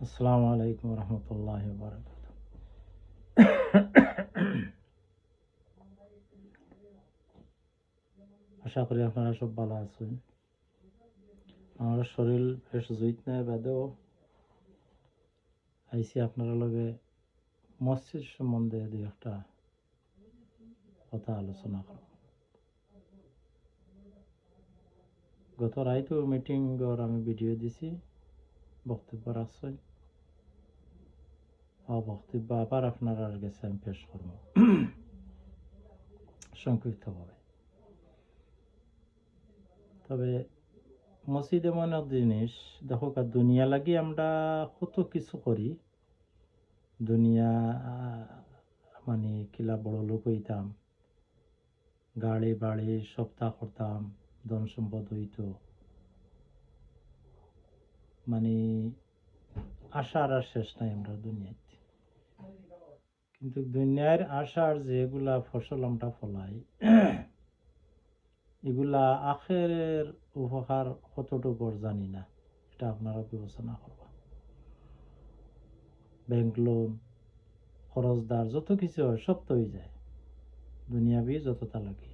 আসসালামু আলাইকুম রহমতুল্লাহি ওয়া বারাকাতুহু। আশা করি আপনারা সব ভালো আছেন। আমার শরীর বেশ জুইত নাই বাদেও আইসি আপনারা লগে মসজিদ সম্বন্ধে দুই একটা কথা আলোচনা করব। গত রাইতো মিটিং আমি ভিডিও দিছি, বক্তব্য রাখছি। বক্তব্য আবার আপনারা কাছে আমি পেশ করব সংক্ষিপ্তভাবে। তবে মসজিদ এমন এক জিনিস, দেখো দুনিয়া লাগি আমরা কত কিছু করি। দুনিয়া মানে কিলা বড় লোক হইতাম, গাড়ি বাড়ি সপ্তাহ করতাম, ধন সম্পদ হইতো, মানে আশার আর শেষ নাই আমরা দুনিয়াতে। কিন্তু দুনিয়ার আশার যেগুলা ফসল আমরা ফলাই, এগুলা আখেরের উপকার কতটুকু জানি না, এটা আপনারা বিবেচনা করবা। ব্যাংক লোন, খরচদার যত কিছু হয় সব তো হয়ে যায় দুনিয়াবি যতটা লাগে।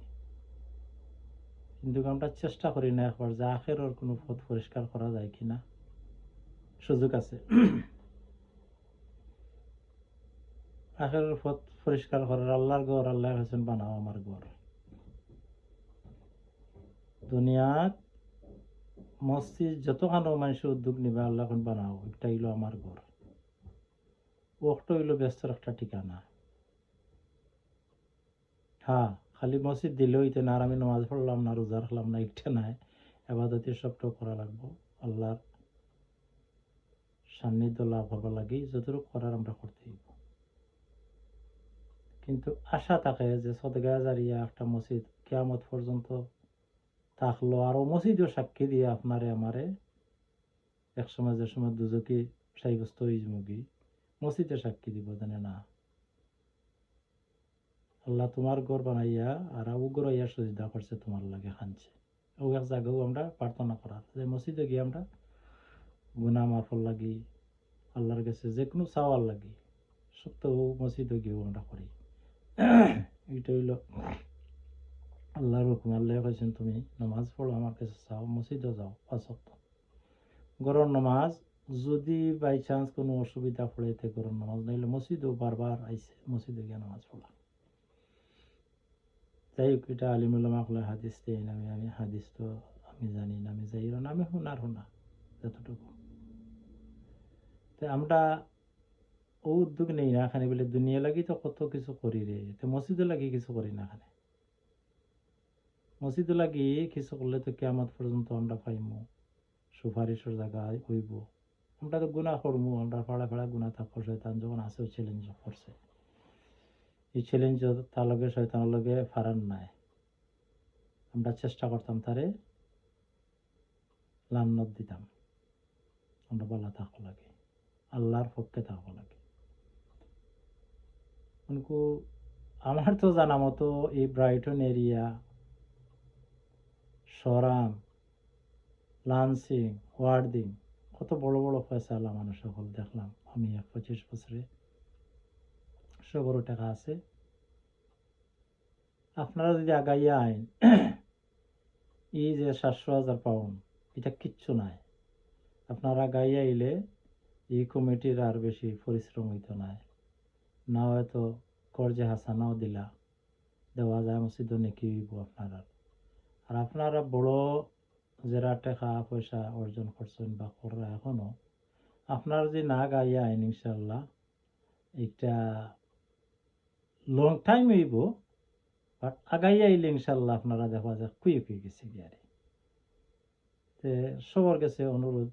কিন্তু আমরা চেষ্টা করি না একবার যে আখেরের কোনো পথ পরিষ্কার করা যায় কিনা, সুযোগ আছে। আখেরের পথ পরিষ্কার করার আল্লাহর ঘর, আল্লাহ হয়েছেন বানাও আমার ঘর। দুনিয়াত মসজিদ যতখানো মানুষের উদ্যোগ নিবে আল্লাহ বানাও, একটা হইলো আমার ঘর। ওটা হইলো ব্যস্তর একটা ঠিকানা। হ্যাঁ, খালি মসজিদ দিলে হইতে না, আর আমি নামাজ পড়লাম না, রোজা রাখলাম না, একটা নাই। আবাদতে সবটাও করা লাগবো, আল্লাহর সান্নিধ্য লাভ হবার লাগে যতটুকু করার আমরা করতে হইব। কিন্তু আশা থাকে যে সদকা জারিয়া একটা মসজিদ কিয়ামত পর্যন্ত থাকলো, আর ও মসজিদও সাক্ষী দিয়ে আপনারে আমারে এক সময় যে সময় দুজকি সাব্যস্ত হইজমুগি, মসজিদে সাক্ষী দিব জানে না আল্লাহ তোমার ঘর বানাইয়া আর উগ্র ইয়া সজিদা করছে, তোমার লাগে খানছে। ও এক জায়গাও আমরা প্রার্থনা করার যে মসজিদে গিয়ে আমরা গুনা মাফল লাগি, আল্লাহর কাছে যে কোনো চাওয়ার লাগি, সব তো মসজিদে গিয়েও আমরা করি। এটা হইল আল্লাহর হুকুম। আল্লাহ কইছেন তুমি নামাজ পড়ো, আমার কাছে চাও, মসজিদে যাও 5 ওয়াক্ত। গরম নামাজ যদি বাই চান্স কোনো অসুবিধা পড়েতে গরম নামাজ নাইলে মসজিদও বারবার আইসে, মসজিদে গিয়ে নামাজ পড়া। যাই হোক, এটা আলিমুল্লামা হাদিস দেয় না, আমি হাদিস তো আমি জানি না, আমি যাই না, আমি শোনা যতটুকু। তো আমরা ও উদ্যোগ নেই না খানি বলে দুনিয়া লাগি তো কত কিছু করি রে, তো মসজিদে লাগি কিছু করি না খানে। মসজিদে লাগি কিছু করলে তো কিয়ামত পর্যন্ত আমরা পাইমু, সুপারিশের জায়গায় হইব। আমরা তো গুণা করবো, আমরা ফাড়া ফাড়া গুণা থাকবো। শয়তান যখন আছে চ্যালেঞ্জ করছে, এই চ্যালেঞ্জ তার লগে শয়তানের লগে ফারান নাই। আমরা চেষ্টা করতাম তারে লান্নত দিতাম। আমরা বলা থাকবো লাগে, আল্লাহর পক্ষে থাকবো লাগে। উনকু আমার তো জানা মতো এই ব্রাইটন এরিয়া, সরাম, লান্সিং, ওয়ার্ডিং, কত বড় বড় ফয়সালা মানুষ সকল দেখলাম আমি 25 বছরে। সব বড় টাকা আছে। আপনারা যদি আগাইয়া আইন, এই যে 700,000 পাউন্ড, এটা কিচ্ছু নাই। আপনারা আগাইয়া আইলে এই কমিটির আর বেশি পরিশ্রম হইতো নাই, না হয়তো কর্জে হাসানাও দিলা দেওয়া যায়, মসজিদ নাকি হইব আপনারা। আর আপনারা বড় যারা টাকা পয়সা অর্জন করছেন বা করা এখনো, আপনারা যদি না গাইয়া আইন ইনশাল্লাহ এটা লং টাইম হইব, বাট আগাইয়া আইলে ইনশাল্লাহ আপনারা দেখা যায় কুয়ে কুয়ে গেছে গিয়ারে। তে সবার কাছে অনুরোধ,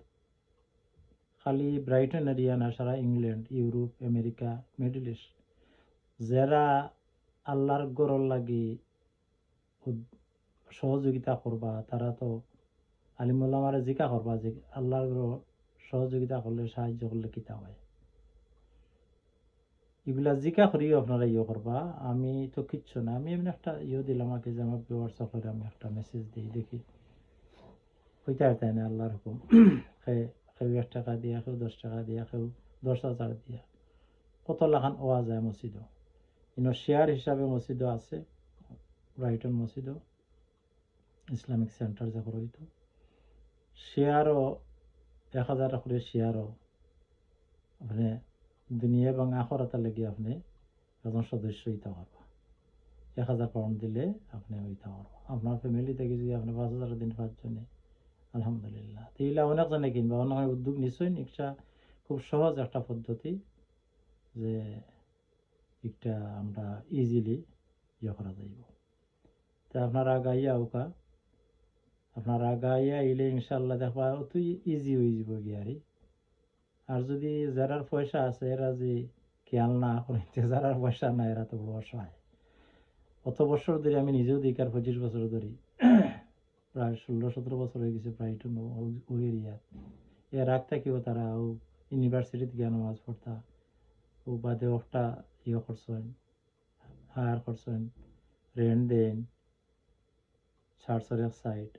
খালি ব্রাইটন এরিয়া না, সারা England, Europe, America, Middle East, যারা আল্লাহর গরর লাগি সহযোগিতা করবা, তারা তো আলিমুল্লামারে জিকা করবা যে আল্লাহর সহযোগিতা করলে, সাহায্য করলে কিতা হয়, এগুলা জিকা করিও আপনারা ইয়ে করবা। আমি তো কিচ্ছু না, আমি এমনি একটা ইয়ে দিলাম আমাকে, যে আমার হোয়াটসঅ্যাপ করে আমি একটা মেসেজ দিই, দেখি হইতে তাই না আল্লাহর হুকুম কেউ 1 টাকা দিয়া, কেউ 10 টাকা দিয়া, কেউ 10,000 দিয়া, কত লাখান ওয়া যায় মসজিদও। কিন্তু শেয়ার হিসাবে মসজিদও আছে, ব্রাইটন মসজিদও ইসলামিক সেন্টার যা রইত শেয়ারও 1,000 করে শেয়ারও আপনি দুনিয়া এবং আখরাতে লেগে আপনি একজন সদস্য হইতে পারবা। 1,000 পাউন্ড দিলে আপনি হইতে পারবা। আপনার ফ্যামিলি থেকে যদি আপনি 5,000 দিন 5 জনে, আলহামদুলিল্লাহ। তাইলে অনেকজনে কিনবা, অনেক উদ্যোগ নিশ্চয়। এটা খুব সহজ একটা পদ্ধতি যে এটা আমরা ইজিলি করা যাইব। তা আপনারা গাইয়া উকা, আপনারা গাইয়া আইলে ইনশাল্লাহ দেখবা অত ইজি হয়ে যাব গিয়ারি। আর যদি যারার পয়সা আছে এরা যে খেয়াল না করিতে, যারার পয়সা নাই এরা তো বড় অসহায়। অত বছর ধরে আমি নিজেও দিই, আর 25 বছর ধরে, প্রায় 16-17 বছর হয়ে গেছে প্রায় ওই এরিয়া। এর আগ থেকেও তারা ইউনিভার্সিটিতে গিয়ে নামাজ পড়তা, ও বাদে একটা করছেন, হায়ার করছেন, রেন্ট দেন, চার্চের এক সাইড।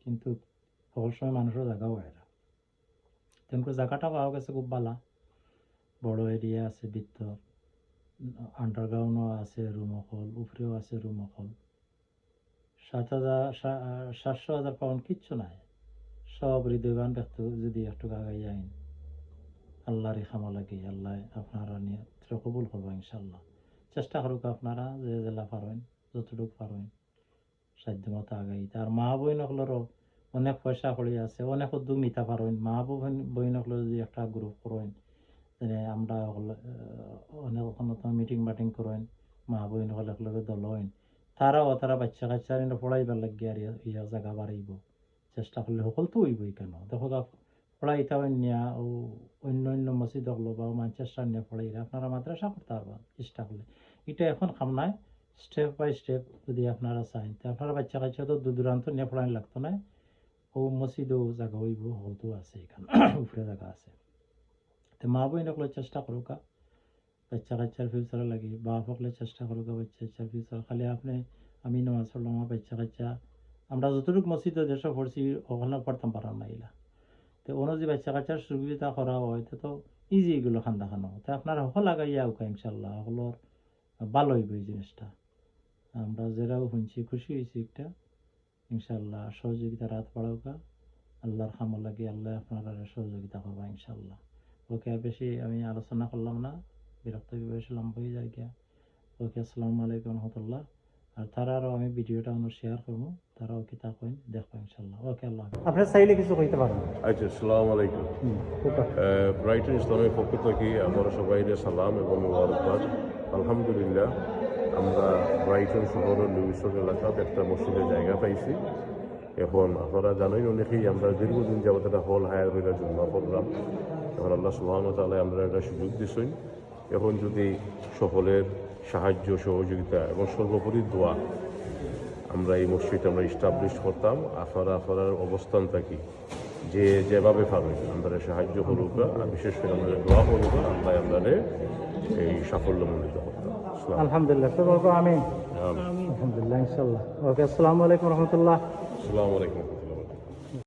কিন্তু সকল সময় মানুষের জায়গাও হয় না। তেমন জায়গাটা পাওয়া গেছে খুব ভালো, বড় এরিয়া আছে, ভিতর আন্ডারগ্রাউন্ডও আছে, রুম হল, উপরেও আছে রুম হল। 7,000 পাউন্ড কিচ্ছু নাই। সব হৃদয়বান ব্যক্তি যদি একটু আগাই আইন, আল্লাহর খামা লাগে, আল্লাহ আপনারা নিয়ে কবুল করবো ইনশাল্লাহ। চেষ্টা করুক আপনারা যে জেলা পারেন, যতটুকু পারেন সাধ্য মতো আগাইতে। আর মা বই নকলেরও অনেক পয়সা করি আছে, অনেক উদ্যোগ নিতে পারেন। মা বই নকলে যদি একটা গ্রুপ করেন, যে আমরা অনেক মিটিং মাটিং করেন, মা বই নকল একলগে দল হইন, তারা বাচ্চা কাচ্চার পড়াইবার লাগে আর ইয়া জায়গা বাড়াইব। চেষ্টা করলে সকল তো হইবই। কেন দেখো পড়াইতা নিয়া ও অন্য মসজিদ হলো বা ম্যানচেস্টার নিয়ে পড়াইলে আপনারা মাদ্রাসা করতে পারবেন চেষ্টা করলে। এটা এখন কাম নাই, স্টেপ বাই স্টেপ যদি আপনারা চান, তো আপনারা বাচ্চা কাচ্চা তো দূর দূরান্ত নিয়ে পড়াই লাগতো না। ও মসজিদও জায়গা হইব, হলতো আছে, এখানে উপরে জায়গা আছে। তো মা বই নকলে চেষ্টা করুকা বাচ্চা কাচ্চার ফিউচারে লাগি, বাপ হকলে চেষ্টা করুকা বাচ্চা কাচ্চার ফিউচার। খালি আমি নামাজ পড়লাম, আমার বাচ্চা কাচ্চা আমরা যতটুকু মসজিদে যেসব পড়ছি ওখানে পড়তাম পারাম না এগুলা। তো অন্য যে বাচ্চা কাচ্চার সুবিধা করা হয় তো ইজি এগুলো খান দেখানো। তো আপনারা সকল লাগাইয়া উকা ইনশাল্লাহ, সকলের ভালো হইব এই জিনিসটা। আমরা যেরাও শুনছি খুশি হয়েছি একটা। ইনশাল্লাহ সহযোগিতা রাত বাড়াউকা, আল্লাহর খামো লাগে, আল্লাহ আপনারা সহযোগিতা করবা ইনশাল্লাহ। ওকে আর বেশি আমি আলোচনা করলাম না, বিরক্ত বেশি লম্বা হয়ে যায় গিয়া। ওকে, আসসালামু আলাইকুম রহমতুল্লাহ। আর তারারও আমি ভিডিওটা শেয়ার করবো, তারাও কি তা কইন দেখবো ইনশাল্লাহ। ওকে, আল্লাহ আপনি চাইলে কিছু কইতে পারেন। আচ্ছা, আসসালামু আলাইকুম। ব্রাইটন ইসলামের পক্ষ থেকে আমরা সবাই সালাম এবং মুবারকবাদ। আলহামদুলিল্লাহ, আমরা ব্রাইটন শহরের নিউসন এলাকাতে একটা মসজিদের জায়গা পাইছি। এখন আপনারা জানেন অনেকেই আমরা দীর্ঘদিন যাবত একটা হল হায়ার হইলে জন্য করলাম। এখন আল্লাহ সুবহানাহু ওয়া তাআলা আমরা একটা সুযোগ দিচ্ছেন। এখন যদি সকলের সাহায্য সহযোগিতা এবং সর্বোপরি দোয়া, আমরা এই মসজিদটা আমরা ইস্টাবলিশ করতাম। আপনার অবস্থান থাকি যে যেভাবে পাবেন আমরা সাহায্য করুক, আর বিশেষ করে আমাদের দোয়া করুক, আল্লাহ আমাদের এই সাফল্যমণ্ডিত করতাম। আলহামদুলিল্লাহ, আমি আলহামদুলিল্লাহ ইনশাল্লাহ। ওকে, আসসালামু আলাইকুম রহমতুল্লাহ। আসসালামু আলাইকুম।